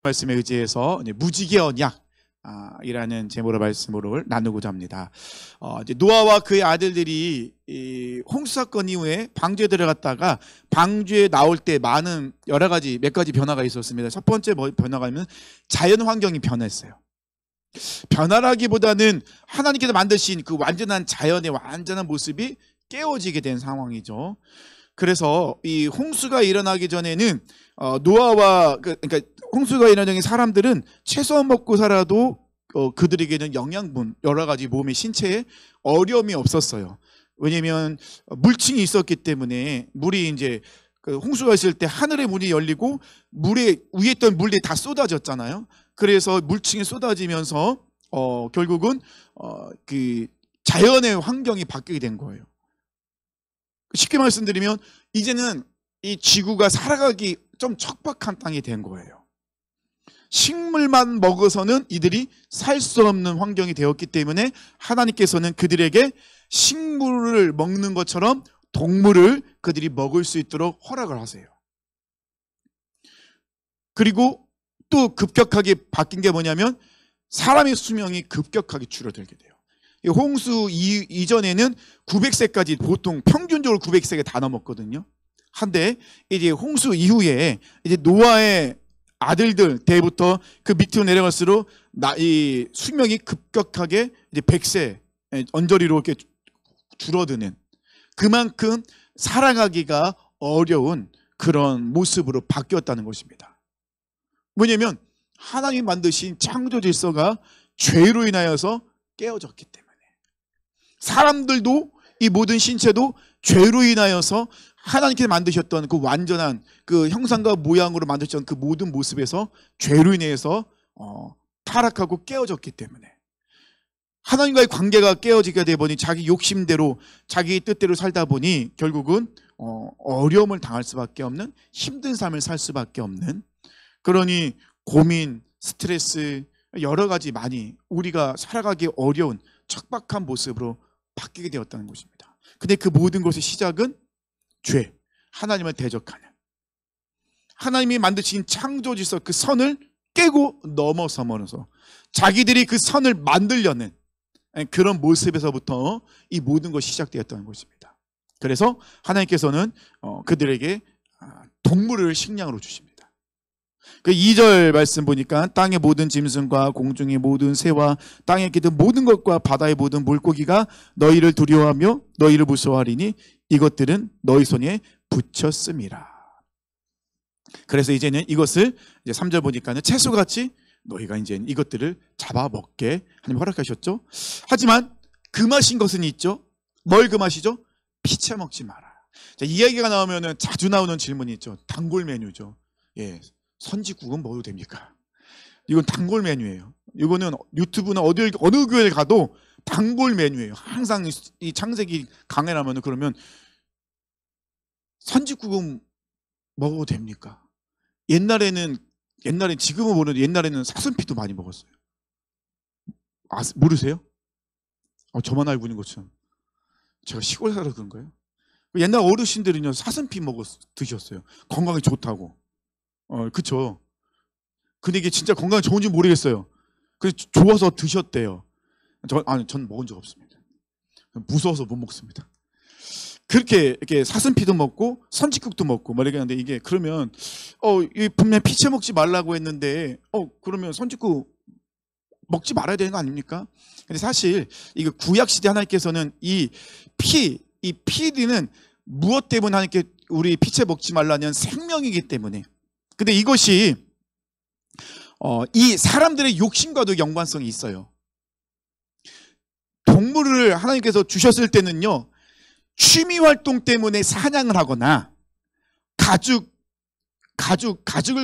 말씀에 의지해서 무지개 언약 이라는 제목의 말씀으로 나누고자 합니다. 이제 노아와 그의 아들들이 이 홍수 사건 이후에 방주에 들어갔다가 방주에 나올 때 많은 몇 가지 변화가 있었습니다. 첫 번째 변화가 자연 환경이 변했어요. 변화라기보다는 하나님께서 만드신 그 완전한 자연의 완전한 모습이 깨어지게 된 상황이죠. 그래서 이 홍수가 일어나기 전에는 노아와 그러니까 홍수가 일어나는 사람들은 채소 먹고 살아도 그들에게는 영양분 여러 가지 몸의 신체에 어려움이 없었어요. 왜냐하면 물층이 있었기 때문에 물이 이제 그 홍수가 있을 때 하늘의 문이 열리고 물에 위에 있던 물이 다 쏟아졌잖아요. 그래서 물층이 쏟아지면서 결국은 그 자연의 환경이 바뀌게 된 거예요. 쉽게 말씀드리면 이제는 이 지구가 살아가기 좀 척박한 땅이 된 거예요. 식물만 먹어서는 이들이 살 수 없는 환경이 되었기 때문에 하나님께서는 그들에게 식물을 먹는 것처럼 동물을 그들이 먹을 수 있도록 허락을 하세요. 그리고 또 급격하게 바뀐 게 뭐냐면 사람의 수명이 급격하게 줄어들게 돼요. 홍수 이전에는 900세까지 보통 평균적으로 900세가 다 넘었거든요. 한데 이제 홍수 이후에 이제 노아의 아들들 때부터 그 밑으로 내려갈수록 이 수명이 급격하게 이제 100세 언저리로 이렇게 줄어드는, 그만큼 살아가기가 어려운 그런 모습으로 바뀌었다는 것입니다. 왜냐하면 하나님이 만드신 창조 질서가 죄로 인하여서 깨어졌기 때문에, 사람들도 이 모든 신체도 죄로 인하여서 하나님께서 만드셨던 그 완전한 그 형상과 모양으로 만드셨던 그 모든 모습에서 죄로 인해서 타락하고 깨어졌기 때문에 하나님과의 관계가 깨어지게 되다 보니 자기 욕심대로 자기 뜻대로 살다 보니 결국은 어려움을 당할 수밖에 없는, 힘든 삶을 살 수밖에 없는, 그러니 고민, 스트레스 여러 가지 많이 우리가 살아가기 어려운 척박한 모습으로 바뀌게 되었다는 것입니다. 근데 그 모든 것의 시작은 죄, 하나님을 대적하는, 하나님이 만드신 창조 질서 그 선을 깨고 넘어서면서 자기들이 그 선을 만들려는 그런 모습에서부터 이 모든 것이 시작되었다는 것입니다. 그래서 하나님께서는 그들에게 동물을 식량으로 주십니다. 그 2절 말씀 보니까 땅의 모든 짐승과 공중의 모든 새와 땅에 기든 모든 것과 바다의 모든 물고기가 너희를 두려워하며 너희를 무서워하리니 이것들은 너희 손에 붙였음이라. 그래서 이제는 이것을 이제 3절 보니까는 채소같이 너희가 이제 이것들을 잡아먹게 하나님 허락하셨죠. 하지만 금하신 것은 있죠. 뭘 금하시죠? 피채먹지 마라. 자, 이 이야기가 나오면은 자주 나오는 질문이 있죠. 단골 메뉴죠. 예, 선지국은 먹어도 됩니까? 이건 단골 메뉴예요. 이거는 유튜브나 어느 교회를 가도 단골 메뉴예요. 항상 이 창세기 강해라면 그러면 선지국은 먹어도 됩니까? 옛날에는 지금은 모르는데 옛날에는 사슴피도 많이 먹었어요. 모르세요? 저만 알고 있는 것처럼. 제가 시골 살아서 그런가요? 옛날 어르신들은요 사슴피 드셨어요. 건강에 좋다고. 그쵸. 근데 이게 진짜 건강에 좋은지 모르겠어요. 그래서 좋아서 드셨대요. 전 먹은 적 없습니다. 무서워서 못 먹습니다. 그렇게 이렇게 사슴피도 먹고 선지국도 먹고 뭐 이렇게 하는데, 이게 그러면 분명히 피채 먹지 말라고 했는데 그러면 선지국 먹지 말아야 되는 거 아닙니까? 근데 사실 이거 구약 시대 하나님께서는 이 피는 무엇 때문에 하나님께 우리 피채 먹지 말라는 생명이기 때문에. 근데 이것이 이 사람들의 욕심과도 연관성이 있어요. 동물을 하나님께서 주셨을 때는요, 취미 활동 때문에 사냥을 하거나 가죽을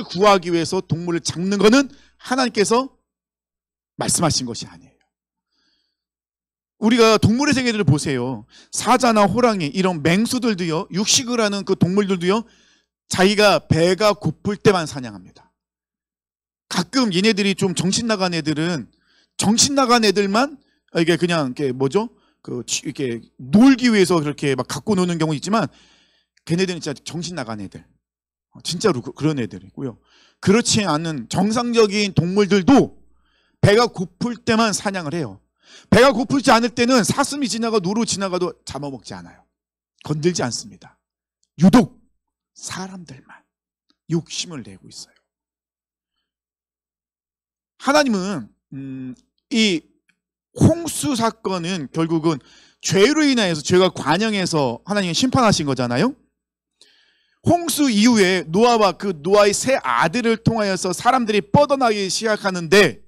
구하기 위해서 동물을 잡는 것은 하나님께서 말씀하신 것이 아니에요. 우리가 동물의 세계들을 보세요. 사자나 호랑이 이런 맹수들도요, 육식을 하는 그 동물들도요, 자기가 배가 고플 때만 사냥합니다. 가끔 얘네들이 좀 정신 나간 애들은 정신 나간 애들만 이게 그냥 이게 뭐죠? 이렇게 놀기 위해서 그렇게 막 갖고 노는 경우 있지만 걔네들은 진짜 정신 나간 애들. 진짜로 그런 애들이고요. 그렇지 않은 정상적인 동물들도 배가 고플 때만 사냥을 해요. 배가 고프지 않을 때는 사슴이 지나가 노루 지나가도 잡아먹지 않아요. 건들지 않습니다. 유독 사람들만 욕심을 내고 있어요. 하나님은 이 홍수 사건은 결국은 죄로 인하여서 죄가 관영해서 하나님이 심판하신 거잖아요. 홍수 이후에 노아와 그 노아의 세 아들을 통하여서 사람들이 뻗어나기 시작하는데,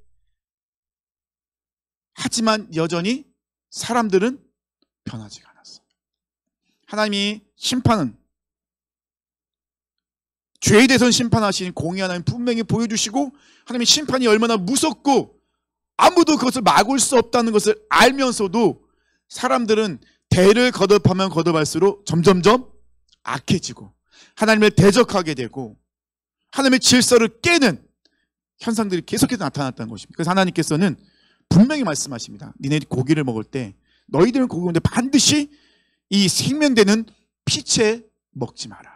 하지만 여전히 사람들은 변하지가 않았어요. 하나님이 심판은, 죄에 대해서는 심판하신 공의 하나님 분명히 보여주시고, 하나님의 심판이 얼마나 무섭고 아무도 그것을 막을 수 없다는 것을 알면서도 사람들은 대를 거듭하면 거듭할수록 점점점 악해지고 하나님을 대적하게 되고 하나님의 질서를 깨는 현상들이 계속해서 나타났다는 것입니다. 그래서 하나님께서는 분명히 말씀하십니다. 니네 고기를 먹을 때 너희들은 고기 먹는데 반드시 이 생명되는 피채 먹지 마라.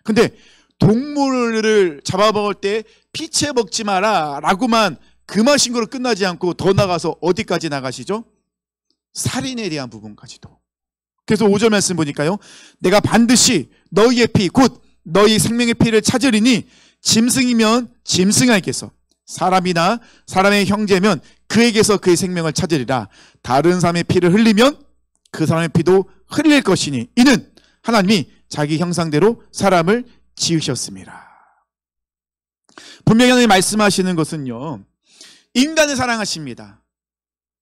근데 동물을 잡아먹을 때 피채 먹지 마라 라고만 금하신 거로 끝나지 않고 더 나가서 어디까지 나가시죠? 살인에 대한 부분까지도. 그래서 5절 말씀 보니까요, 내가 반드시 너희의 피 곧 너희 생명의 피를 찾으리니 짐승이면 짐승에게서, 사람이나 사람의 형제면 그에게서 그의 생명을 찾으리라. 다른 사람의 피를 흘리면 그 사람의 피도 흘릴 것이니 이는 하나님이 자기 형상대로 사람을 지으셨습니다. 분명히 하나님이 말씀하시는 것은요, 인간을 사랑하십니다.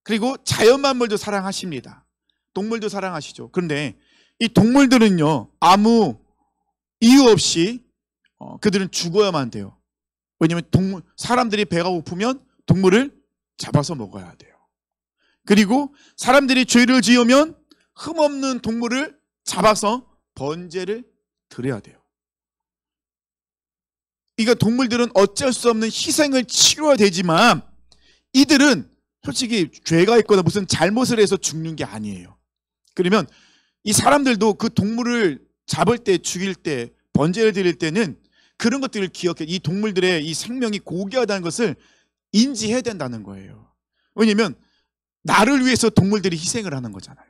그리고 자연 만물도 사랑하십니다. 동물도 사랑하시죠. 그런데 이 동물들은요, 아무 이유 없이 그들은 죽어야만 돼요. 왜냐하면 사람들이 배가 고프면 동물을 잡아서 먹어야 돼요. 그리고 사람들이 죄를 지으면 흠없는 동물을 잡아서 번제를 드려야 돼요. 그러니까 동물들은 어쩔 수 없는 희생을 치러야 되지만 이들은 솔직히 죄가 있거나 무슨 잘못을 해서 죽는 게 아니에요. 그러면 이 사람들도 그 동물을 잡을 때, 죽일 때, 번제를 드릴 때는 그런 것들을 기억해. 이 동물들의 이 생명이 고귀하다는 것을 인지해야 된다는 거예요. 왜냐하면 나를 위해서 동물들이 희생을 하는 거잖아요.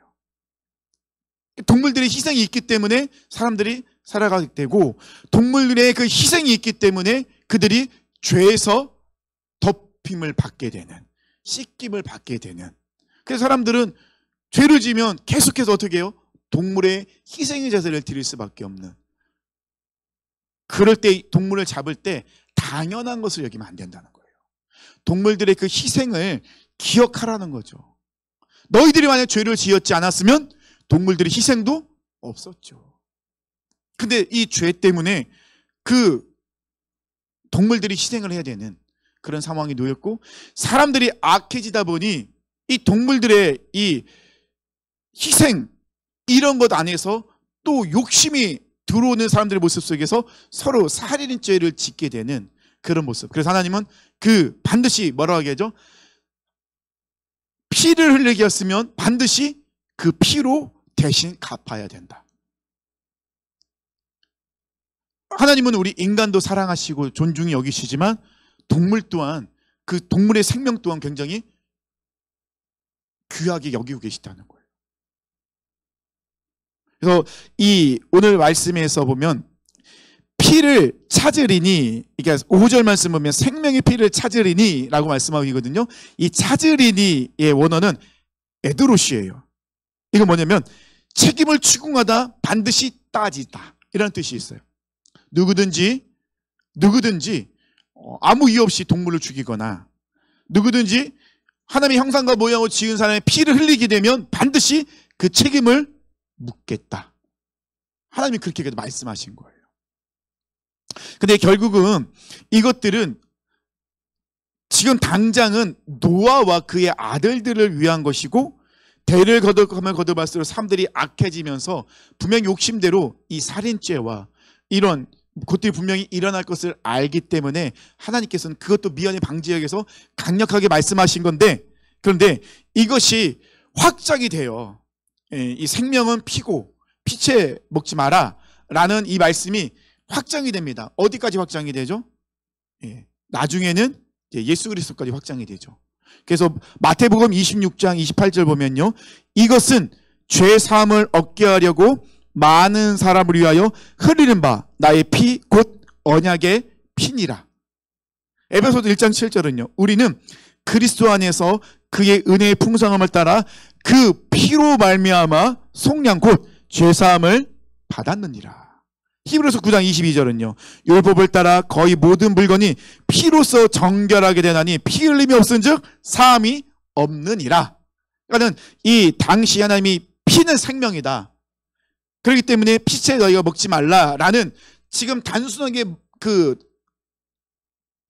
동물들의 희생이 있기 때문에 사람들이 살아가게 되고, 동물들의 그 희생이 있기 때문에 그들이 죄에서 덮임을 받게 되는, 씻김을 받게 되는. 그래서 사람들은 죄를 지면 계속해서 어떻게 해요? 동물의 희생의 제사를 드릴 수밖에 없는. 그럴 때 동물을 잡을 때 당연한 것을 여기면 안 된다는 거예요. 동물들의 그 희생을 기억하라는 거죠. 너희들이 만약 죄를 지었지 않았으면 동물들의 희생도 없었죠. 근데 이 죄 때문에 그 동물들이 희생을 해야 되는 그런 상황이 놓였고, 사람들이 악해지다 보니 이 동물들의 이 희생 이런 것 안에서 또 욕심이 들어오는 사람들의 모습 속에서 서로 살인죄를 짓게 되는 그런 모습. 그래서 하나님은 그 반드시 뭐라고 하겠죠? 피를 흘리게 했으면 반드시 그 피로 대신 갚아야 된다. 하나님은 우리 인간도 사랑하시고 존중히 여기시지만 동물 또한, 그 동물의 생명 또한 굉장히 귀하게 여기고 계시다는 거예요. 그래서 이 오늘 말씀에서 보면 피를 찾으리니, 그러니까 5절 말씀 보면 생명의 피를 찾으리니 라고 말씀하고 있거든요. 이 찾으리니의 원어는 에드로시예요. 이건 뭐냐면 책임을 추궁하다, 반드시 따지다, 이라는 뜻이 있어요. 누구든지 아무 이유 없이 동물을 죽이거나 누구든지 하나님의 형상과 모양으로 지은 사람의 피를 흘리게 되면 반드시 그 책임을 묻겠다. 하나님이 그렇게 말씀하신 거예요. 근데 결국은 이것들은 지금 당장은 노아와 그의 아들들을 위한 것이고, 대를 거듭하면 거듭할수록 사람들이 악해지면서 분명히 욕심대로 이 살인죄와 이런 그것들이 분명히 일어날 것을 알기 때문에 하나님께서는 그것도 미연에 방지하기 위해서 강력하게 말씀하신 건데, 그런데 이것이 확장이 돼요. 이 생명은 피고 피채 먹지 마라 라는 이 말씀이 확장이 됩니다. 어디까지 확장이 되죠? 예, 나중에는 예수 그리스도까지 확장이 되죠. 그래서 마태복음 26장 28절 보면요, 이것은 죄 사함을 얻게 하려고 많은 사람을 위하여 흘리는 바 나의 피 곧 언약의 피니라. 에베소서 1장 7절은요, 우리는 그리스도 안에서 그의 은혜의 풍성함을 따라 그 피로 말미암아 속량 곧 죄사함을 받았느니라. 히브리서 9장 22절은요, 율법을 따라 거의 모든 물건이 피로써 정결하게 되나니 피 흘림이 없은즉 사함이 없느니라. 그러니까 이 당시 하나님이 피는 생명이다, 그렇기 때문에 피채 너희가 먹지 말라라는, 지금 단순하게 그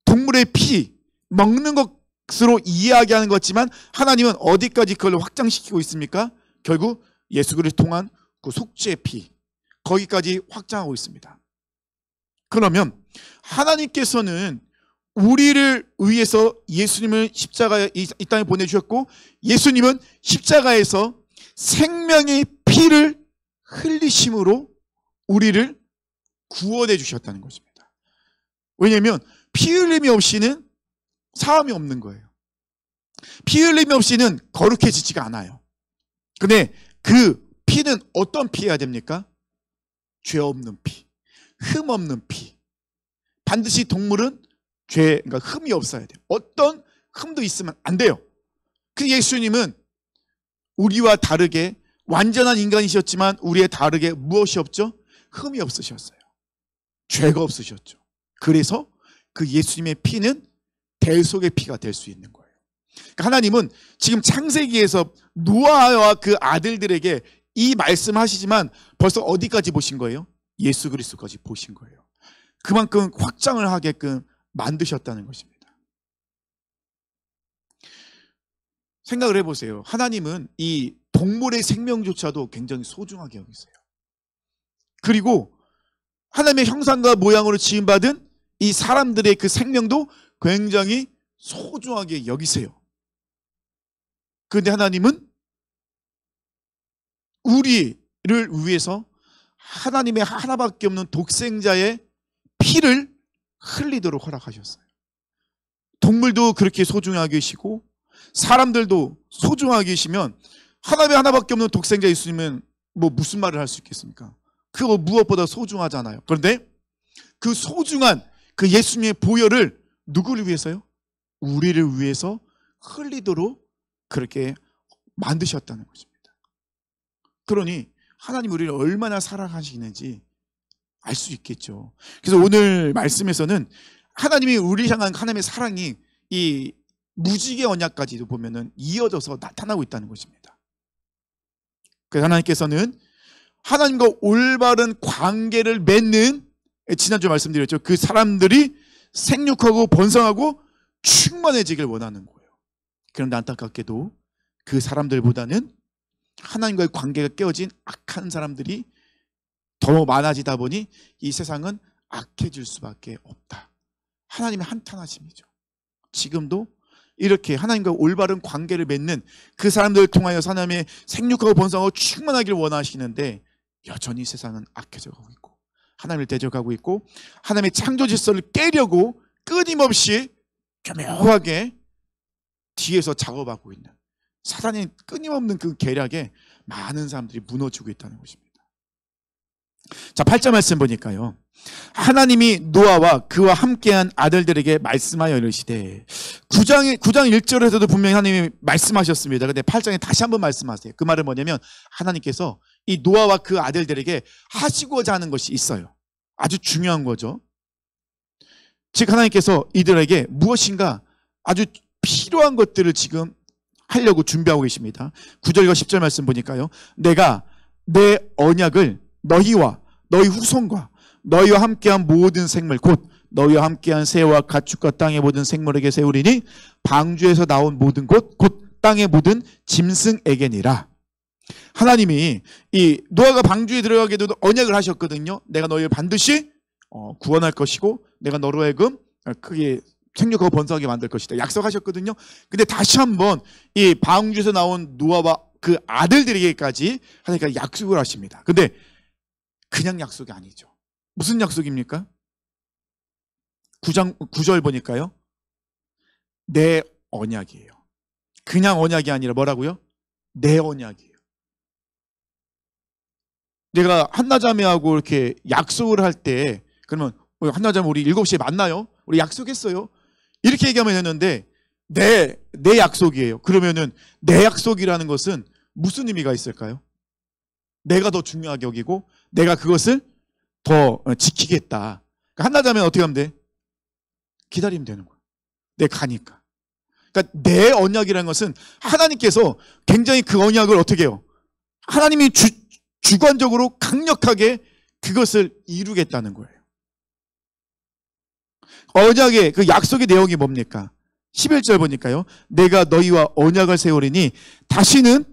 동물의 피 먹는 것으로 이야기하는 것 같지만 하나님은 어디까지 그걸 확장시키고 있습니까? 결국 예수 그리스도 통한 그 속죄의 피, 거기까지 확장하고 있습니다. 그러면 하나님께서는 우리를 위해서 예수님을 십자가에 이 땅에 보내주셨고, 예수님은 십자가에서 생명의 피를 흘리심으로 우리를 구원해 주셨다는 것입니다. 왜냐하면 피 흘림이 없이는 사함이 없는 거예요. 피 흘림이 없이는 거룩해지지가 않아요. 근데 그 피는 어떤 피여야 됩니까? 죄 없는 피, 흠 없는 피. 반드시 동물은 그러니까 흠이 없어야 돼요. 어떤 흠도 있으면 안 돼요. 그 예수님은 우리와 다르게 완전한 인간이셨지만 우리의 다르게 무엇이 없죠? 흠이 없으셨어요. 죄가 없으셨죠. 그래서 그 예수님의 피는 대속의 피가 될 수 있는 거예요. 그러니까 하나님은 지금 창세기에서 노아와 그 아들들에게 이 말씀하시지만 벌써 어디까지 보신 거예요? 예수 그리스도까지 보신 거예요. 그만큼 확장을 하게끔 만드셨다는 것입니다. 생각을 해보세요. 하나님은 이 동물의 생명조차도 굉장히 소중하게 여기세요. 그리고 하나님의 형상과 모양으로 지음받은 이 사람들의 그 생명도 굉장히 소중하게 여기세요. 그런데 하나님은 우리를 위해서 하나님의 하나밖에 없는 독생자의 피를 흘리도록 허락하셨어요. 동물도 그렇게 소중하게 계시고 사람들도 소중하게 계시면 하나님의 하나밖에 없는 독생자 예수님은 뭐 무슨 말을 할 수 있겠습니까? 그거 무엇보다 소중하잖아요. 그런데 그 소중한 그 예수님의 보혈을 누구를 위해서요? 우리를 위해서 흘리도록 그렇게 만드셨다는 것입니다. 그러니 하나님 우리를 얼마나 사랑하시는지 알 수 있겠죠. 그래서 오늘 말씀에서는 하나님이 우리 향한 하나님의 사랑이 이 무지개 언약까지도 보면은 이어져서 나타나고 있다는 것입니다. 그래서 하나님께서는 하나님과 올바른 관계를 맺는, 지난주 말씀드렸죠, 그 사람들이 생육하고 번성하고 충만해지길 원하는 거예요. 그런데 안타깝게도 그 사람들보다는 하나님과의 관계가 깨어진 악한 사람들이 더 많아지다 보니 이 세상은 악해질 수밖에 없다. 하나님의 한탄하심이죠. 지금도 이렇게 하나님과 올바른 관계를 맺는 그 사람들을 통하여 하나님의 생육하고 번성하고 충만하기를 원하시는데 여전히 세상은 악해져 가고 있고 하나님을 대적하고 있고 하나님의 창조 질서를 깨려고 끊임없이 교묘하게 뒤에서 작업하고 있는 사단의 끊임없는 그 계략에 많은 사람들이 무너지고 있다는 것입니다. 자, 8절 말씀 보니까요, 하나님이 노아와 그와 함께한 아들들에게 말씀하여 이르시되, 9장 1절에서도 분명히 하나님이 말씀하셨습니다. 그런데 8장에 다시 한번 말씀하세요. 그 말은 뭐냐면 하나님께서 이 노아와 그 아들들에게 하시고자 하는 것이 있어요. 아주 중요한 거죠. 즉 하나님께서 이들에게 무엇인가 아주 필요한 것들을 지금 하려고 준비하고 계십니다. 9절과 10절 말씀 보니까요, 내가 내 언약을 너희와 너희 후손과 너희와 함께한 모든 생물 곧 너희와 함께한 새와 가축과 땅의 모든 생물에게 세우리니 방주에서 나온 모든 곧 땅의 모든 짐승에게니라. 하나님이 이 노아가 방주에 들어가게 되도 언약을 하셨거든요. 내가 너희를 반드시 구원할 것이고 내가 너로 하여금 크게 생육하고 번성하게 만들 것이다 약속하셨거든요. 근데 다시 한번 이 방주에서 나온 노아와 그 아들들에게까지 하나님께서 약속을 하십니다. 근데 그냥 약속이 아니죠. 무슨 약속입니까? 9절 보니까요. 내 언약이에요. 그냥 언약이 아니라 뭐라고요? 내 언약이에요. 내가 한나자매하고 이렇게 약속을 할 때, 그러면 한나자매 우리 7시에 만나요? 우리 약속했어요. 이렇게 얘기하면 되는데 내 약속이에요. 그러면은 내 약속이라는 것은 무슨 의미가 있을까요? 내가 더 중요하게 여기고 내가 그것을 더 지키겠다. 그러니까 한나자매는 어떻게 하면 돼? 기다리면 되는 거야. 내가 가니까. 그러니까 내 언약이라는 것은 하나님께서 굉장히 그 언약을 어떻게 해요? 하나님이 주관적으로 강력하게 그것을 이루겠다는 거예요. 언약의 그 약속의 내용이 뭡니까? 11절 보니까요. 내가 너희와 언약을 세우리니 다시는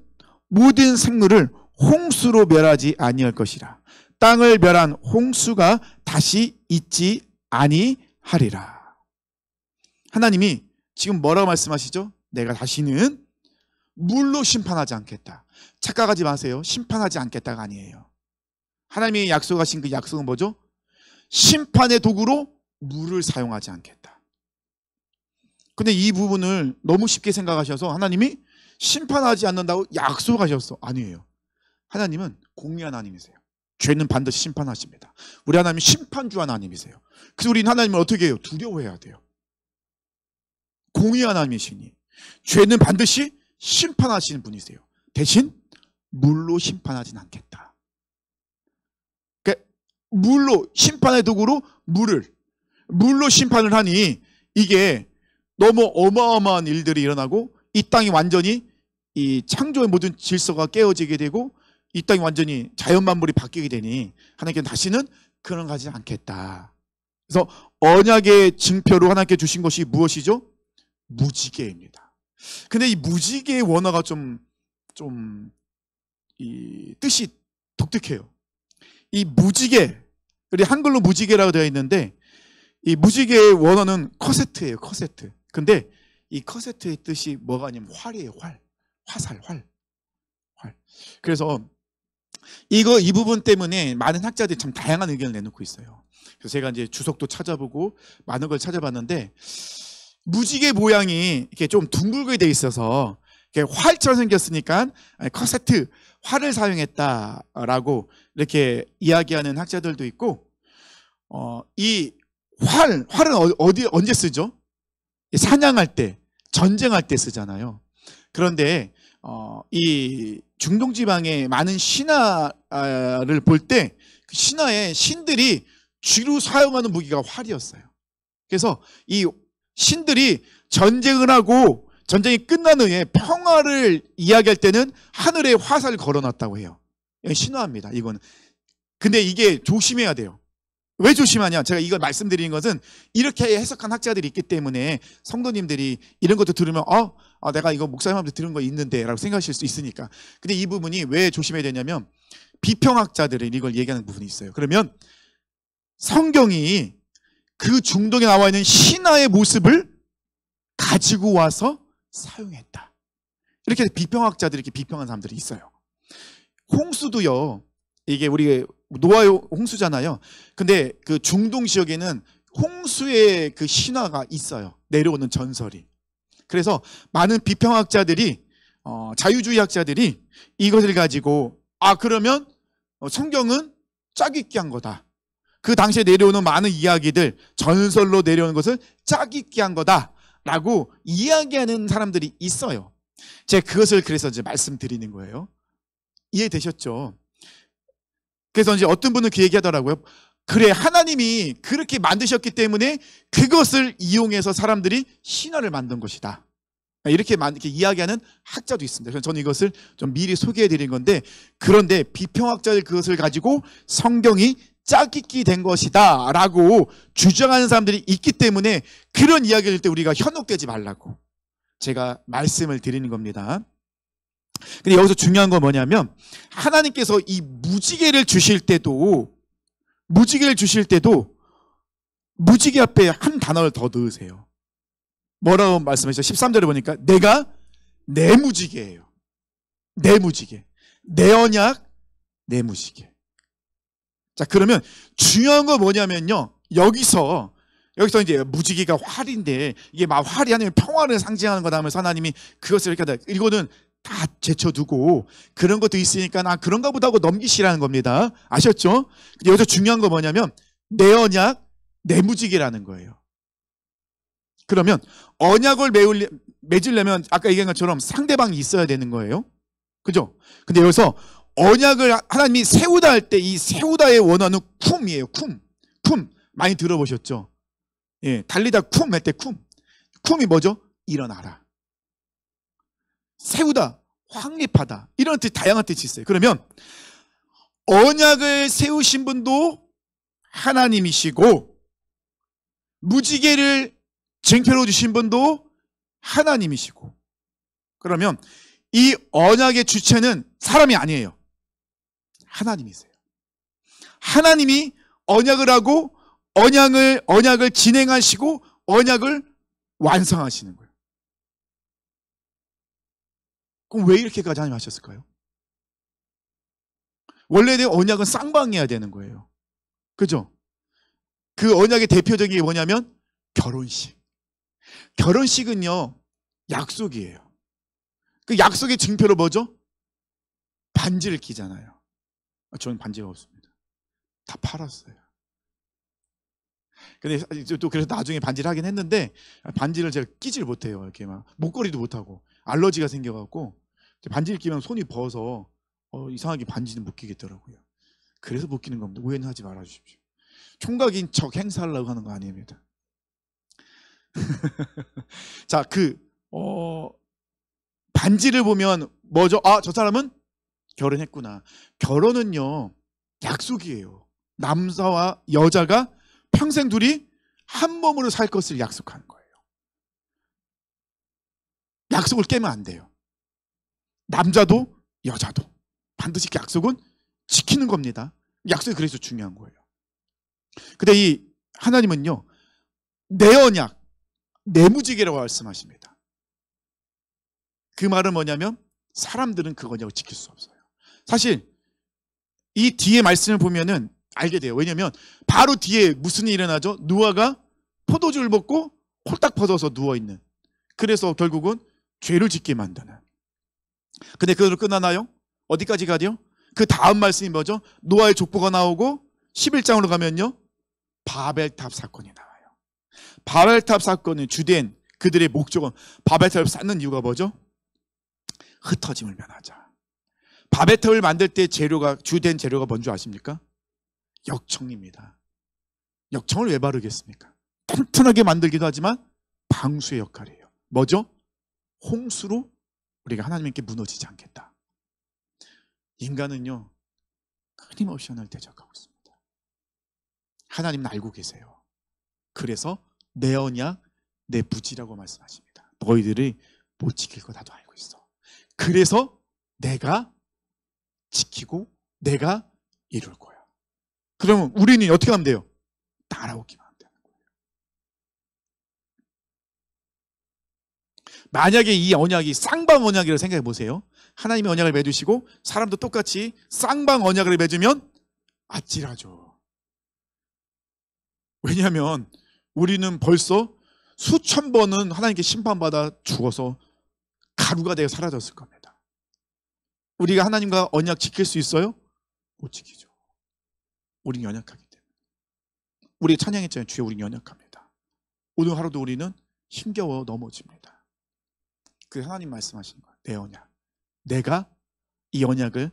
모든 생물을 홍수로 멸하지 아니할 것이라. 땅을 멸한 홍수가 다시 있지 아니하리라. 하나님이 지금 뭐라고 말씀하시죠? 내가 다시는 물로 심판하지 않겠다. 착각하지 마세요. 심판하지 않겠다가 아니에요. 하나님이 약속하신 그 약속은 뭐죠? 심판의 도구로 물을 사용하지 않겠다. 근데 이 부분을 너무 쉽게 생각하셔서 하나님이 심판하지 않는다고 약속하셨어. 아니에요. 하나님은 공의한 하나님이세요. 죄는 반드시 심판하십니다. 우리 하나님은 심판주 하나님이세요. 그래서 우리는 하나님을 어떻게 해요? 두려워해야 돼요. 공의한 하나님이시니 죄는 반드시 심판하시는 분이세요. 대신 물로 심판하진 않겠다. 그러니까 물로, 심판의 도구로 물로 심판을 하니 이게 너무 어마어마한 일들이 일어나고 이 땅이 완전히 이 창조의 모든 질서가 깨어지게 되고 이 땅이 완전히 자연만물이 바뀌게 되니 하나님께는 다시는 그런 거 하지 않겠다. 그래서 언약의 징표로 하나님께 주신 것이 무엇이죠? 무지개입니다. 근데 이 무지개의 원어가 이 뜻이 독특해요. 이 무지개, 우리 한글로 무지개라고 되어 있는데 이 무지개의 원어는 커세트예요. 커세트. 근데 이 커세트의 뜻이 뭐가 아니면 활이에요. 화살. 그래서 이 부분 때문에 많은 학자들이 참 다양한 의견을 내놓고 있어요. 그래서 제가 이제 주석도 찾아보고 많은 걸 찾아봤는데 무지개 모양이 이렇게 좀 둥글게 돼 있어서 이렇게 활처럼 생겼으니까 커세트, 활을 사용했다라고 이렇게 이야기하는 학자들도 있고, 이 활은 언제 쓰죠? 사냥할 때, 전쟁할 때 쓰잖아요. 그런데 이 중동 지방의 많은 신화를 볼 때 그 신화의 신들이 주로 사용하는 무기가 활이었어요. 그래서 이 신들이 전쟁을 하고 전쟁이 끝난 후에 평화를 이야기할 때는 하늘에 화살을 걸어놨다고 해요. 신화입니다. 이거는. 근데 이게 조심해야 돼요. 왜 조심하냐? 제가 이걸 말씀드리는 것은 이렇게 해석한 학자들이 있기 때문에 성도님들이 이런 것도 들으면 내가 이거 목사님한테 들은 거 있는데 라고 생각하실 수 있으니까. 근데 이 부분이 왜 조심해야 되냐면 비평학자들은 이걸 얘기하는 부분이 있어요. 그러면 성경이 그 중동에 나와 있는 신화의 모습을 가지고 와서 사용했다. 이렇게 비평학자들이 이렇게 비평한 사람들이 있어요. 홍수도요. 이게 우리 노아의 홍수잖아요. 근데 그 중동 지역에는 홍수의 그 신화가 있어요. 내려오는 전설이. 그래서 많은 비평학자들이 자유주의 학자들이 이것을 가지고 그러면 성경은 짝짓기 한 거다. 그 당시에 내려오는 많은 이야기들, 전설로 내려오는 것을 짝짓기 한 거다라고 이야기하는 사람들이 있어요. 제가 그것을 그래서 이제 말씀드리는 거예요. 이해되셨죠? 그래서 이제 어떤 분은 그 얘기하더라고요. 그래, 하나님이 그렇게 만드셨기 때문에 그것을 이용해서 사람들이 신화를 만든 것이다. 이렇게 이야기하는 학자도 있습니다. 그래서 저는 이것을 좀 미리 소개해 드린 건데, 그런데 비평학자들 그것을 가지고 성경이 짝짓기 된 것이다 라고 주장하는 사람들이 있기 때문에 그런 이야기를 할 때 우리가 현혹되지 말라고 제가 말씀을 드리는 겁니다. 근데 여기서 중요한 건 뭐냐면 하나님께서 이 무지개를 주실 때도 무지개 앞에 한 단어를 더 넣으세요. 뭐라고 말씀하시죠? 13절에 보니까 내가 내 무지개예요. 내 무지개. 내 언약, 내 무지개. 자, 그러면 중요한 건 뭐냐면요. 여기서 이제 무지개가 활인데 이게 막 활이 하나님의 평화를 상징하는 거다 하면서 하나님이 그것을 이렇게 하다. 이거는 다 제쳐두고 그런 것도 있으니까 나 그런가 보다 하고 넘기시라는 겁니다. 아셨죠? 근데 여기서 중요한 거 뭐냐면 내 언약, 내 무지개라는 거예요. 그러면 언약을 맺으려면 아까 얘기한 것처럼 상대방이 있어야 되는 거예요. 그죠? 근데 여기서 언약을 하나님이 세우다 할 때 이 세우다의 원어는 쿰이에요. 쿰. 많이 들어보셨죠? 예, 달리다 쿰 할 때 쿰. 쿰이 뭐죠? 일어나라. 세우다, 확립하다. 이런 뜻, 다양한 뜻이 있어요. 그러면 언약을 세우신 분도 하나님이시고 무지개를 쟁표로 주신 분도 하나님이시고, 그러면 이 언약의 주체는 사람이 아니에요. 하나님이세요. 하나님이 언약을 하고 언약을 진행하시고 언약을 완성하시는 거예요. 그럼 왜 이렇게까지 하나님 하셨을까요? 원래는 언약은 쌍방해야 되는 거예요. 그죠? 그 언약의 대표적인 게 뭐냐면 결혼식. 결혼식은요, 약속이에요. 그 약속의 증표로 뭐죠? 반지를 끼잖아요. 저는 반지가 없습니다. 다 팔았어요. 근데 또 그래서 나중에 반지를 하긴 했는데 반지를 제가 끼질 못해요. 이렇게 막 목걸이도 못하고 알러지가 생겨갖고 반지를 끼면 손이 버서 이상하게 반지는 못 끼겠더라고요. 그래서 못 끼는 겁니다. 오해는 하지 말아주십시오. 총각인 척 행사하려고 하는 거 아닙니다. 자, 반지를 보면 뭐죠? 아, 저 사람은 결혼했구나. 결혼은요, 약속이에요. 남자와 여자가 평생 둘이 한 몸으로 살 것을 약속하는 거예요. 약속을 깨면 안 돼요. 남자도 여자도 반드시 그 약속은 지키는 겁니다. 약속이 그래서 중요한 거예요. 근데 이 하나님은요, 내 언약, 내 무지개라고 말씀하십니다. 그 말은 뭐냐면 사람들은 그 언약을 지킬 수 없어요. 사실 이 뒤에 말씀을 보면은 알게 돼요. 왜냐하면 바로 뒤에 무슨 일이 일어나죠? 노아가 포도주를 먹고 홀딱 벗어서 누워있는, 그래서 결국은 죄를 짓게 만드는. 근데 그대로 끝나나요? 어디까지 가죠? 그 다음 말씀이 뭐죠? 노아의 족보가 나오고 11장으로 가면요, 바벨탑 사건이 나와요. 바벨탑 사건은 주된 그들의 목적은, 바벨탑을 쌓는 이유가 뭐죠? 흩어짐을 면하자. 바벨탑을 만들 때 주된 재료가 뭔지 아십니까? 역청입니다. 역청을 왜 바르겠습니까? 튼튼하게 만들기도 하지만 방수의 역할이에요. 뭐죠? 홍수로 우리가 하나님께 무너지지 않겠다. 인간은요, 끊임없이 하나님을 대적하고 있습니다. 하나님은 알고 계세요. 그래서 내 언약, 내 부지라고 말씀하십니다. 너희들이 못 지킬 거 나도 알고 있어. 그래서 내가 지키고 내가 이룰 거야. 그러면 우리는 어떻게 하면 돼요? 따라오기만 하면 되는 거예요. 만약에 이 언약이 쌍방 언약이라고 생각해 보세요. 하나님이 언약을 맺으시고 사람도 똑같이 쌍방 언약을 맺으면 아찔하죠. 왜냐하면 우리는 벌써 수천 번은 하나님께 심판받아 죽어서 가루가 되어 사라졌을 겁니다. 우리가 하나님과 언약 지킬 수 있어요? 못 지키죠. 우리는 연약하기 때문에. 우리 찬양했잖아요. 주여, 우리는 연약합니다. 오늘 하루도 우리는 힘겨워 넘어집니다. 그 하나님 말씀하시는 거예요. 내 언약. 내가 이 언약을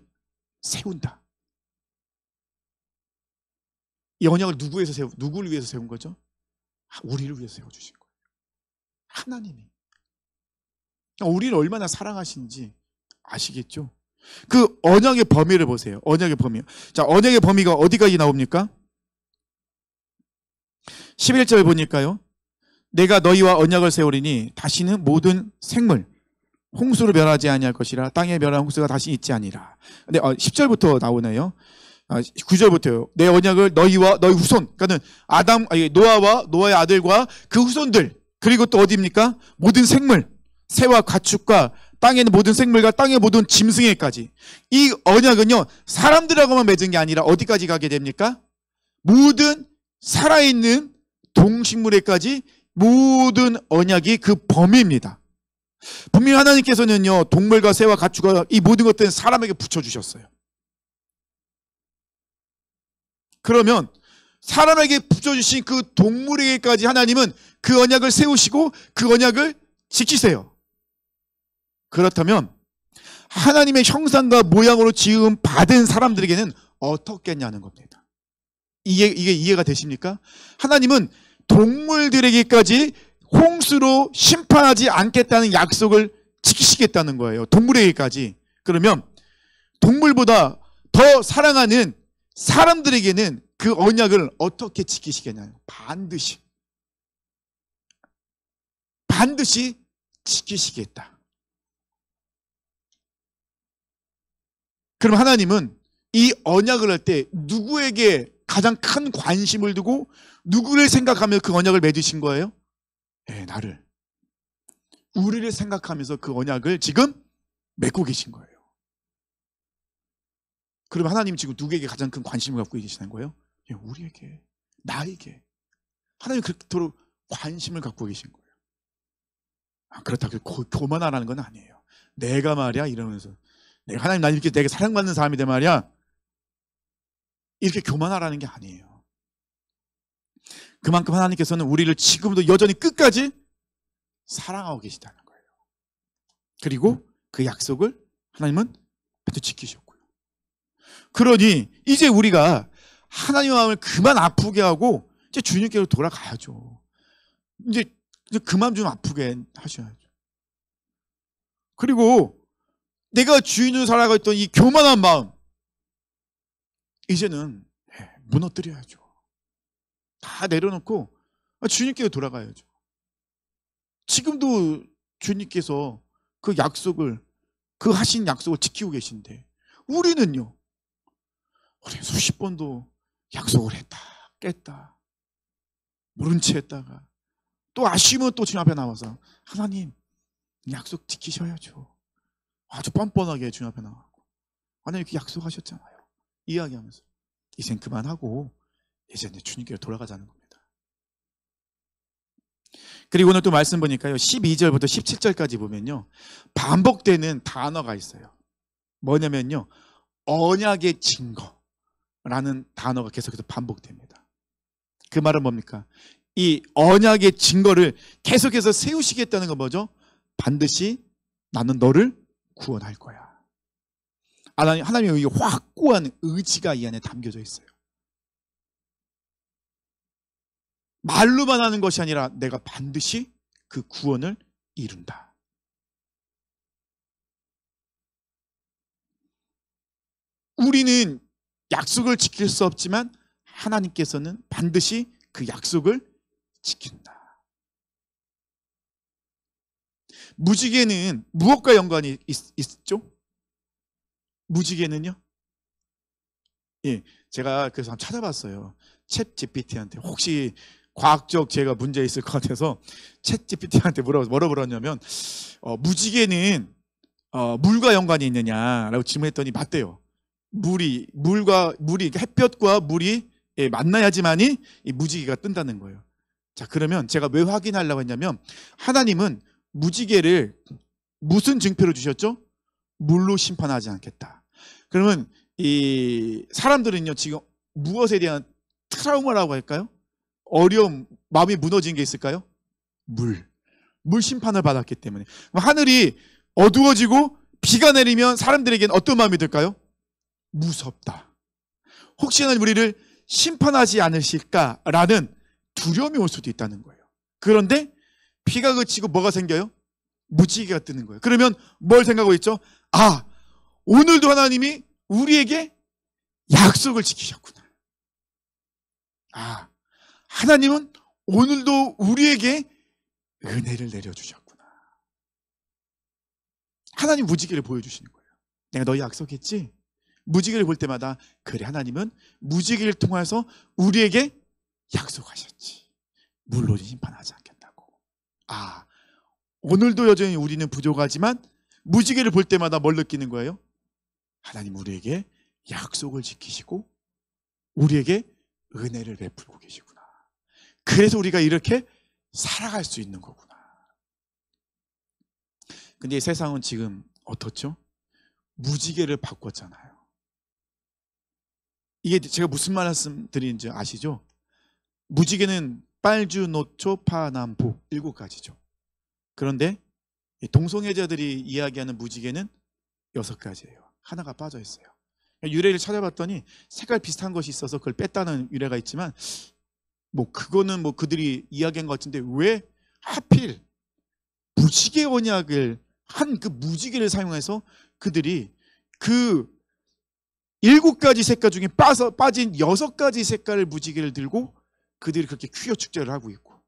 세운다. 이 언약을 누구를 위해서 세운 거죠? 우리를 위해서 세워주신 거예요. 하나님이. 우리를 얼마나 사랑하시는지 아시겠죠? 그 언약의 범위를 보세요. 언약의 범위. 자, 언약의 범위가 어디까지 나옵니까? 11절 보니까요, 내가 너희와 언약을 세우리니 다시는 모든 생물 홍수로 멸하지 아니할 것이라. 땅에 멸한 홍수가 다시 있지 아니라. 근데 10절부터 나오네요. 9절부터요. 내 언약을 너희와 너희 후손, 그러니까는 노아와 노아의 아들과 그 후손들, 그리고 또 어디입니까? 모든 생물, 새와 가축과 땅에 있는 모든 생물과 땅의 모든 짐승에까지. 이 언약은요, 사람들하고만 맺은 게 아니라 어디까지 가게 됩니까? 모든 살아있는 동식물에까지 모든 언약이 그 범위입니다. 분명히 하나님께서는요, 동물과 새와 가축과 이 모든 것들은 사람에게 붙여주셨어요. 그러면 사람에게 붙여주신 그 동물에게까지 하나님은 그 언약을 세우시고 그 언약을 지키세요. 그렇다면 하나님의 형상과 모양으로 지음 받은 사람들에게는 어떻겠냐는 겁니다. 이게 이해가 되십니까? 하나님은 동물들에게까지 홍수로 심판하지 않겠다는 약속을 지키시겠다는 거예요. 동물에게까지. 그러면 동물보다 더 사랑하는 사람들에게는 그 언약을 어떻게 지키시겠냐요? 반드시 지키시겠다. 그럼 하나님은 이 언약을 할 때 누구에게 가장 큰 관심을 두고 누구를 생각하며 그 언약을 맺으신 거예요? 네, 나를. 우리를 생각하면서 그 언약을 지금 맺고 계신 거예요. 그럼 하나님 지금 누구에게 가장 큰 관심을 갖고 계시는 거예요? 예, 우리에게, 나에게. 하나님 그토록 관심을 갖고 계신 거예요. 그렇다고 교만하라는 건 아니에요. 내가 말이야 이러면서 내가 하나님 나 이렇게 내가 사랑받는 사람이다 말이야 이렇게 교만하라는 게 아니에요. 그만큼 하나님께서는 우리를 지금도 여전히 끝까지 사랑하고 계시다는 거예요. 그리고 그 약속을 하나님은 또 지키셨고요. 그러니 이제 우리가 하나님의 마음을 그만 아프게 하고 이제 주님께로 돌아가야죠. 이제 그만 좀 아프게 하셔야죠. 그리고 내가 주인으로 살아가고 있던 이 교만한 마음 이제는 무너뜨려야죠. 다 내려놓고 주님께로 돌아가야죠. 지금도 주님께서 그 약속을 그 하신 약속을 지키고 계신데 우리는요. 우리 수십 번도 약속을 했다 깼다 모른 채 했다가 또 아쉬우면 또 주님 앞에 나와서 하나님 약속 지키셔야죠. 아주 뻔뻔하게 주님 앞에 나와고 하나님 이렇게 약속하셨잖아요. 이야기하면서 이젠 그만하고 이제 주님께로 돌아가자는 겁니다. 그리고 오늘 또 말씀 보니까요 12절부터 17절까지 보면요 반복되는 단어가 있어요. 뭐냐면요 언약의 증거라는 단어가 계속해서 반복됩니다. 그 말은 뭡니까? 이 언약의 증거를 계속해서 세우시겠다는 건 뭐죠? 반드시 나는 너를 구원할 거야. 하나님의 확고한 의지가 이 안에 담겨져 있어요. 말로만 하는 것이 아니라 내가 반드시 그 구원을 이룬다. 우리는 약속을 지킬 수 없지만 하나님께서는 반드시 그 약속을 지킨다. 무지개는 무엇과 연관이 있죠? 무지개는요? 예, 제가 그래서 한번 찾아봤어요. 챗 GPT한테 혹시 과학적 제가 문제 있을 것 같아서 챗 GPT한테 뭐라고 물었냐면 무지개는 물과 연관이 있느냐라고 질문했더니 맞대요. 물이 햇볕과 물이 만나야지만이 이 무지개가 뜬다는 거예요. 자, 그러면 제가 왜 확인하려고 했냐면 하나님은 무지개를 무슨 증표로 주셨죠? 물로 심판하지 않겠다. 그러면 이 사람들은요 지금 무엇에 대한 트라우마라고 할까요? 어려움, 마음이 무너진 게 있을까요? 물 심판을 받았기 때문에. 하늘이 어두워지고 비가 내리면 사람들에게는 어떤 마음이 들까요? 무섭다. 혹시나 우리를 심판하지 않으실까라는 두려움이 올 수도 있다는 거예요. 그런데 비가 그치고 뭐가 생겨요? 무지개가 뜨는 거예요. 그러면 뭘 생각하고 있죠? 아, 오늘도 하나님이 우리에게 약속을 지키셨구나. 아, 하나님은 오늘도 우리에게 은혜를 내려주셨구나. 하나님 무지개를 보여주시는 거예요. 내가 너희 약속했지? 무지개를 볼 때마다 그래 하나님은 무지개를 통해서 우리에게 약속하셨지. 물로 심판하지 않겠다고. 아, 오늘도 여전히 우리는 부족하지만 무지개를 볼 때마다 뭘 느끼는 거예요? 하나님 우리에게 약속을 지키시고 우리에게 은혜를 베풀고 계시구나. 그래서 우리가 이렇게 살아갈 수 있는 거구나. 근데 이 세상은 지금 어떻죠? 무지개를 바꿨잖아요. 이게 제가 무슨 말씀 드리는지 아시죠? 무지개는 빨주, 노초, 파남보 7가지죠. 그런데 동성애자들이 이야기하는 무지개는 6가지예요. 하나가 빠져 있어요. 유래를 찾아봤더니 색깔 비슷한 것이 있어서 그걸 뺐다는 유래가 있지만 뭐 그거는 뭐 그들이 이야기한 것 같은데 왜 하필 무지개 언약을 한 그 무지개를 사용해서 그들이 그 7가지 색깔 중에 빠진 6가지 색깔의 무지개를 들고 그들이 그렇게 퀴어 축제를 하고 있고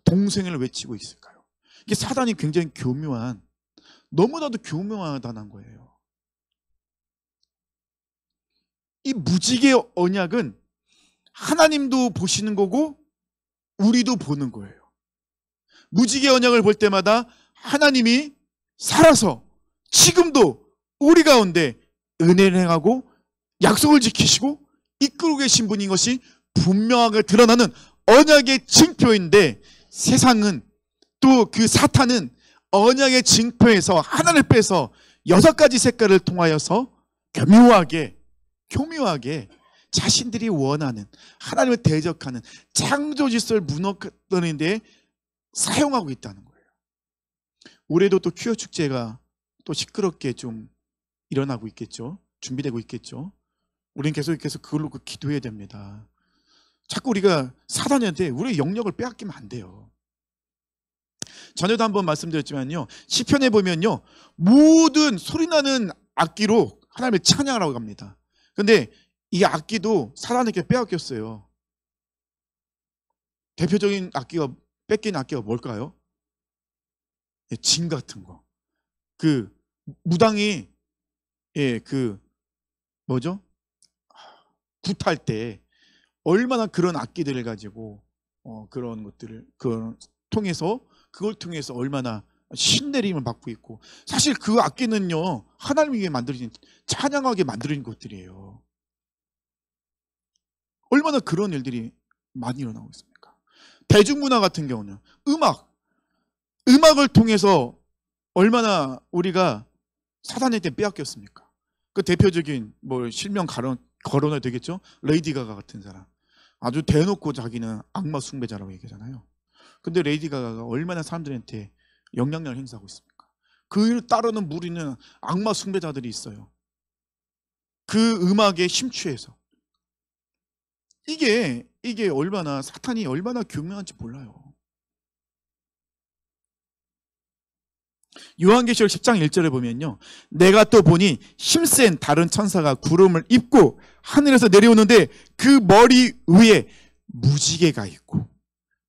동성애를 외치고 있을까요? 이게 사단이 굉장히 교묘한, 너무나도 교묘하다는 거예요. 이 무지개 언약은 하나님도 보시는 거고 우리도 보는 거예요. 무지개 언약을 볼 때마다 하나님이 살아서 지금도 우리 가운데 은혜를 행하고 약속을 지키시고 이끌고 계신 분인 것이 분명하게 드러나는 언약의 증표인데, 세상은 또 그 사탄은 언약의 증표에서 하나를 빼서 6가지 색깔을 통하여서 교묘하게 자신들이 원하는 하나님을 대적하는 창조질서를 무너뜨리는 데 사용하고 있다는 거예요. 올해도 또 퀴어 축제가 또 시끄럽게 좀 일어나고 있겠죠. 준비되고 있겠죠. 우리는 계속 그걸로 기도해야 됩니다. 자꾸 우리가 사단한테 우리의 영역을 빼앗기면 안 돼요. 전에도 한번 말씀드렸지만요, 시편에 보면요 모든 소리나는 악기로 하나님을 찬양하라고 합니다. 근데 이 악기도 사단에게 빼앗겼어요. 대표적인 악기가, 뺏긴 악기가 뭘까요? 진 같은 거. 그 무당이 뭐죠? 굿할 때 얼마나 그런 악기들을 가지고 그런 것들을 그걸 통해서 얼마나 신내림을 받고 있고, 사실 그 악기는요 하나님에게 만들어진, 찬양하게 만들어진 것들이에요. 얼마나 그런 일들이 많이 일어나고 있습니까? 대중문화 같은 경우는 음악을 통해서 얼마나 우리가 사단에게 빼앗겼습니까? 그 대표적인 실명 거론해도 되겠죠? 레이디 가가 같은 사람, 아주 대놓고 자기는 악마 숭배자라고 얘기하잖아요. 근데 레이디 가가가 얼마나 사람들한테 영향력을 행사하고 있습니까? 그를 따르는 무리는 악마 숭배자들이 있어요. 그 음악에 심취해서. 이게 얼마나 사탄이 얼마나 교묘한지 몰라요. 요한계시록 10장 1절에 보면요, 내가 또 보니 힘센 다른 천사가 구름을 입고 하늘에서 내려오는데 그 머리 위에 무지개가 있고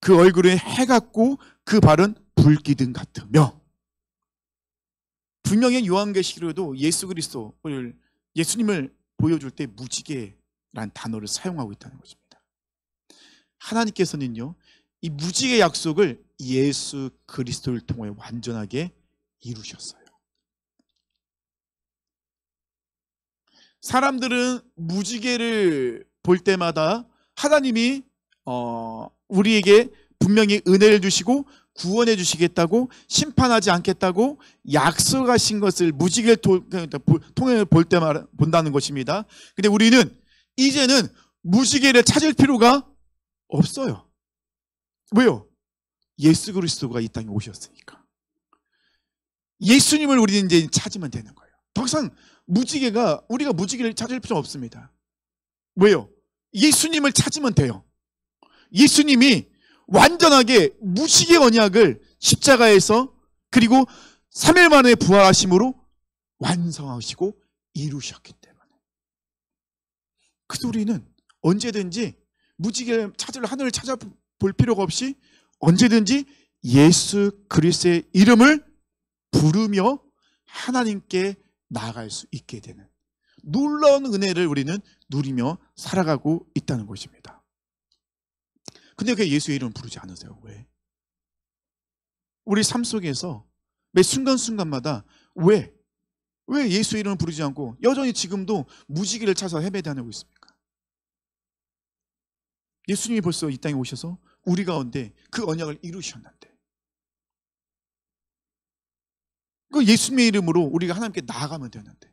그 얼굴은 해 같고 그 발은 불기둥 같으며. 분명히 요한계시록에도 예수님을 보여줄 때 무지개란 단어를 사용하고 있다는 것입니다. 하나님께서는요 이 무지개 약속을 예수 그리스도를 통해 완전하게 이루셨어요. 사람들은 무지개를 볼 때마다 하나님이 우리에게 분명히 은혜를 주시고 구원해 주시겠다고, 심판하지 않겠다고 약속하신 것을 무지개를 통해 볼 때마다 본다는 것입니다. 근데 우리는 이제는 무지개를 찾을 필요가 없어요. 왜요? 예수 그리스도가 이 땅에 오셨으니까. 예수님을 우리는 이제 찾으면 되는 거예요. 더 이상 우리가 무지개를 찾을 필요 없습니다. 왜요? 예수님을 찾으면 돼요. 예수님이 완전하게 무지개 언약을 십자가에서 그리고 3일 만에 부활하심으로 완성하시고 이루셨기 때문에. 그래서 우리는 언제든지 무지개를 하늘을 찾아볼 필요가 없이 언제든지 예수 그리스도의 이름을 부르며 하나님께 나아갈 수 있게 되는 놀라운 은혜를 우리는 누리며 살아가고 있다는 것입니다. 근데 왜 예수의 이름을 부르지 않으세요? 왜? 우리 삶 속에서 매 순간순간마다 왜 왜 예수의 이름을 부르지 않고 여전히 지금도 무지개를 찾아 헤매다니고 있습니까? 예수님이 벌써 이 땅에 오셔서 우리 가운데 그 언약을 이루셨는데, 그 예수님의 이름으로 우리가 하나님께 나아가면 되는데.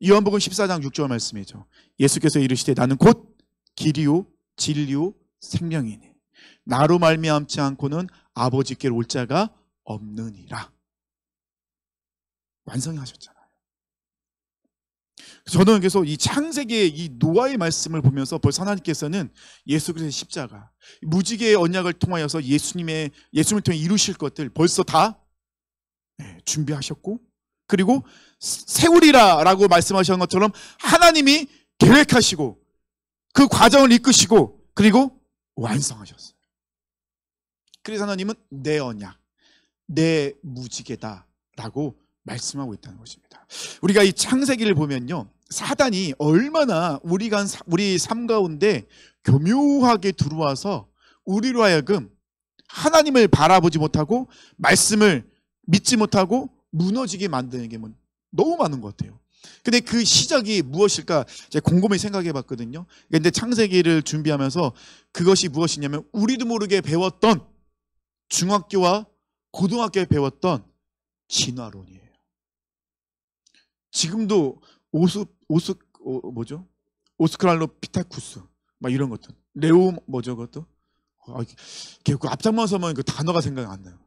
요한복음 14장 6절 말씀이죠. 예수께서 이르시되 나는 곧 길이요 진리요 생명이니 나로 말미암지 않고는 아버지께로 올 자가 없느니라. 완성하셨잖아요. 저는 그래서 이 창세기의 이 노아의 말씀을 보면서 벌써 하나님께서는 예수 그리스도의 십자가, 무지개의 언약을 통하여서 예수님을 통해 이루실 것들 벌써 다 준비하셨고, 그리고 세우리라라고 말씀하신 것처럼 하나님이 계획하시고 그 과정을 이끄시고 그리고 완성하셨어요. 그래서 하나님은 내 언약, 내 무지개다라고 말씀하고 있다는 것입니다. 우리가 이 창세기를 보면요, 사단이 얼마나 우리 삶 가운데 교묘하게 들어와서 우리로 하여금 하나님을 바라보지 못하고 말씀을 믿지 못하고 무너지게 만드는 게 너무 많은 것 같아요. 근데 그 시작이 무엇일까 제가 곰곰이 생각해 봤거든요. 근데 창세기를 준비하면서 그것이 무엇이냐면 우리도 모르게 배웠던, 중학교와 고등학교에 배웠던 진화론이에요. 지금도 오스크랄로피테쿠스 막 이런 것들, 레오 뭐죠 그것도, 그 앞장만서만 그 단어가 생각이 안 나요.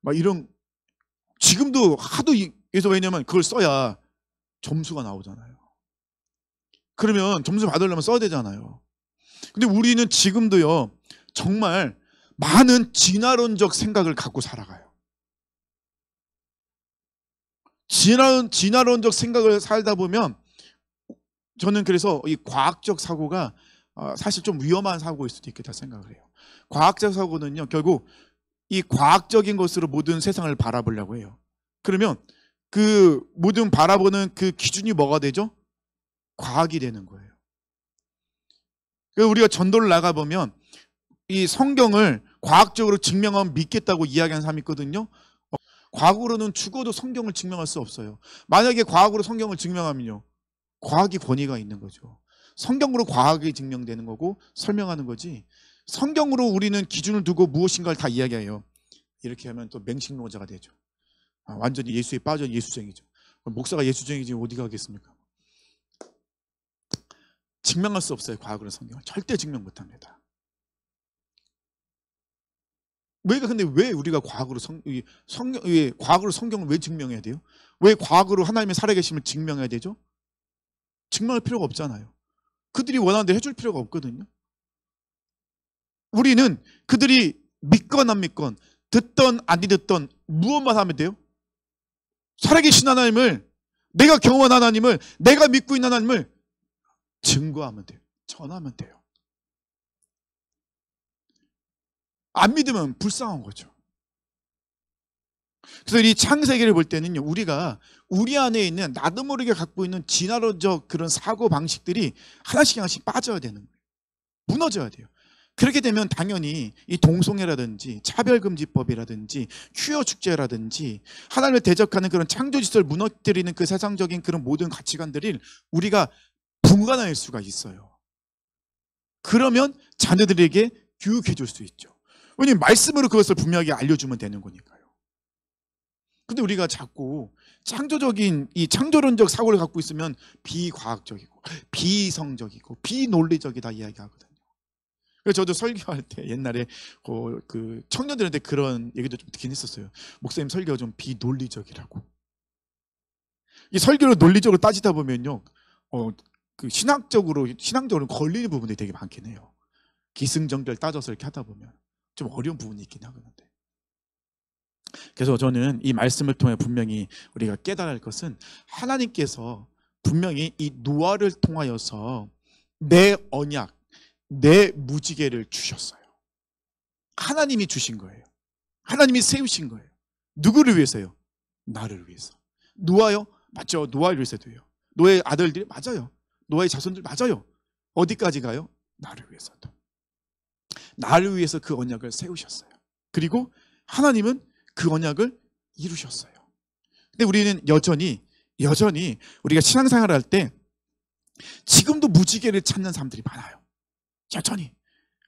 막 이런, 지금도 하도 그래서 왜냐면 그걸 써야 점수가 나오잖아요. 그러면 점수 받으려면 써야 되잖아요. 근데 우리는 지금도요 정말 많은 진화론적 생각을 갖고 살아가요. 진화론적 생각을 살다 보면 저는 그래서 이 과학적 사고가 사실 좀 위험한 사고일 수도 있겠다 생각을 해요. 과학적 사고는요 결국 이 과학적인 것으로 모든 세상을 바라보려고 해요. 그러면 그 모든 바라보는 그 기준이 뭐가 되죠? 과학이 되는 거예요. 우리가 전도를 나가보면 이 성경을 과학적으로 증명하면 믿겠다고 이야기하는 사람이 있거든요. 과학으로는 죽어도 성경을 증명할 수 없어요. 만약에 과학으로 성경을 증명하면요, 과학이 권위가 있는 거죠. 성경으로 과학이 증명되는 거고 설명하는 거지, 성경으로 우리는 기준을 두고 무엇인가를 다 이야기해요. 이렇게 하면 또 맹식노자가 되죠. 완전히 예수에 빠진 예수쟁이죠. 목사가 예수쟁이지 어디 가겠습니까? 증명할 수 없어요. 과학으로 성경을 절대 증명 못합니다. 근데 왜 우리가 과학으로 과학으로 성경을 왜 증명해야 돼요? 왜 과학으로 하나님의 살아계심을 증명해야 되죠? 증명할 필요가 없잖아요. 그들이 원하는 대로 해줄 필요가 없거든요. 우리는 그들이 믿건 안 믿건, 듣던 안 듣던 무엇만 하면 돼요? 살아계신 하나님을, 내가 경험한 하나님을, 내가 믿고 있는 하나님을 증거하면 돼요. 전하면 돼요. 안 믿으면 불쌍한 거죠. 그래서 이 창세기를 볼 때는요, 우리가 우리 안에 있는 나도 모르게 갖고 있는 진화론적 그런 사고 방식들이 하나씩 빠져야 되는 거예요. 무너져야 돼요. 그렇게 되면 당연히 이 동성애라든지 차별금지법이라든지 퀴어 축제라든지 하나님을 대적하는 그런 창조질서를 무너뜨리는 그 세상적인 그런 모든 가치관들을 우리가 분간할 수가 있어요. 그러면 자녀들에게 교육해 줄 수 있죠. 왜냐하면 말씀으로 그것을 분명하게 알려주면 되는 거니까요. 근데 우리가 자꾸 창조적인 이 창조론적 사고를 갖고 있으면 비과학적이고 비이성적이고 비논리적이다 이야기하거든요. 그래서 저도 설교할 때 옛날에 그 청년들한테 그런 얘기도 좀 듣긴 했었어요. 목사님 설교가 좀 비논리적이라고. 이 설교를 논리적으로 따지다 보면요, 그 신앙적으로 걸리는 부분이 되게 많긴 해요. 기승전결 따져서 이렇게 하다 보면 좀 어려운 부분이 있긴 하거든요. 그래서 저는 이 말씀을 통해 분명히 우리가 깨달아야 할 것은 하나님께서 분명히 이 노아를 통하여서 내 언약, 내 무지개를 주셨어요. 하나님이 주신 거예요. 하나님이 세우신 거예요. 누구를 위해서요? 나를 위해서. 노아요? 맞죠. 노아를 위해서도요. 노아의 아들들이 맞아요. 노아의 자손들 맞아요. 어디까지 가요? 나를 위해서도. 나를 위해서 그 언약을 세우셨어요. 그리고 하나님은 그 언약을 이루셨어요. 근데 우리는 여전히 우리가 신앙생활을 할 때 지금도 무지개를 찾는 사람들이 많아요. 여전히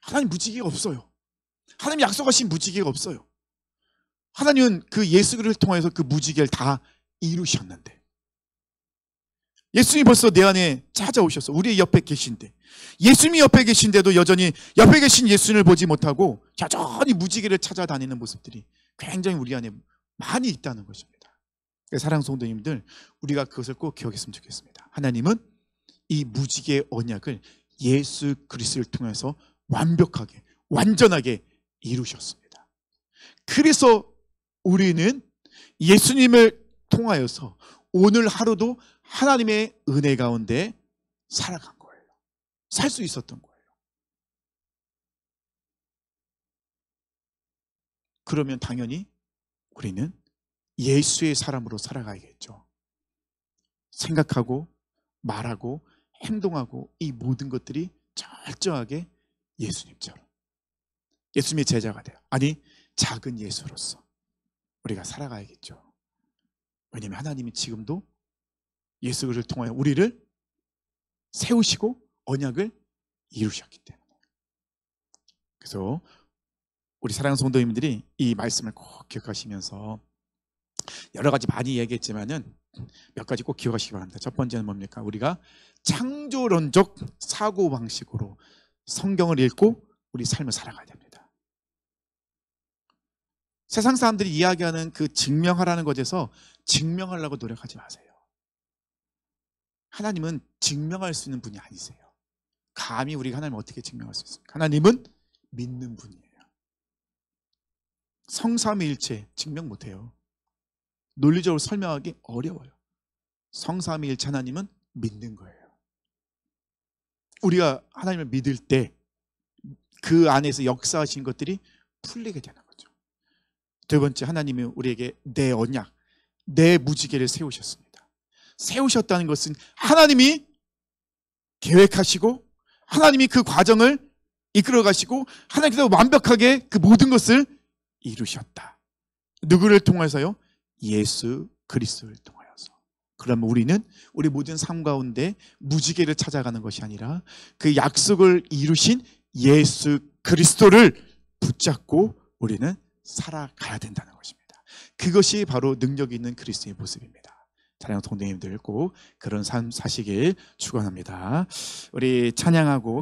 하나님 무지개가 없어요. 하나님 약속하신 무지개가 없어요. 하나님은 그 예수 그리스도를 통해서 그 무지개를 다 이루셨는데, 예수님이 벌써 내 안에 찾아오셨어. 우리 옆에 계신데, 예수님이 옆에 계신데도 여전히 옆에 계신 예수님을 보지 못하고 여전히 무지개를 찾아다니는 모습들이 굉장히 우리 안에 많이 있다는 것입니다. 사랑하는 성도님들, 우리가 그것을 꼭 기억했으면 좋겠습니다. 하나님은 이 무지개의 언약을 예수 그리스도를 통해서 완벽하게, 완전하게 이루셨습니다. 그래서 우리는 예수님을 통하여서 오늘 하루도 하나님의 은혜 가운데 살아간 거예요. 살 수 있었던 거예요. 그러면 당연히 우리는 예수의 사람으로 살아가야겠죠. 생각하고 말하고 행동하고 이 모든 것들이 철저하게 예수님처럼, 예수님의 제자가 돼요. 아니, 작은 예수로서 우리가 살아가야겠죠. 왜냐하면 하나님이 지금도 예수 그리스도를 통하여 우리를 세우시고 언약을 이루셨기 때문에. 그래서 우리 사랑하는 성도님들이 이 말씀을 꼭 기억하시면서, 여러 가지 많이 얘기했지만은 몇 가지 꼭 기억하시기 바랍니다. 첫 번째는 뭡니까? 우리가 창조론적 사고방식으로 성경을 읽고 우리 삶을 살아가야 됩니다. 세상 사람들이 이야기하는 그 증명하라는 것에서 증명하려고 노력하지 마세요. 하나님은 증명할 수 있는 분이 아니세요. 감히 우리가 하나님을 어떻게 증명할 수 있습니까? 하나님은 믿는 분이에요. 성삼위일체 증명 못해요. 논리적으로 설명하기 어려워요. 성삼위일체 하나님은 믿는 거예요. 우리가 하나님을 믿을 때 그 안에서 역사하신 것들이 풀리게 되는 거죠. 두 번째, 하나님이 우리에게 내 언약, 내 무지개를 세우셨습니다. 세우셨다는 것은 하나님이 계획하시고 하나님이 그 과정을 이끌어 가시고 하나님께서 완벽하게 그 모든 것을 이루셨다. 누구를 통해서요? 예수 그리스도를 통하여서. 그러면 우리는 우리 모든 삶 가운데 무지개를 찾아가는 것이 아니라 그 약속을 이루신 예수 그리스도를 붙잡고 우리는 살아가야 된다는 것입니다. 그것이 바로 능력 있는 그리스도의 모습입니다. 사랑하는 성도님들, 꼭 그런 삶 사시길 축원합니다. 우리 찬양하고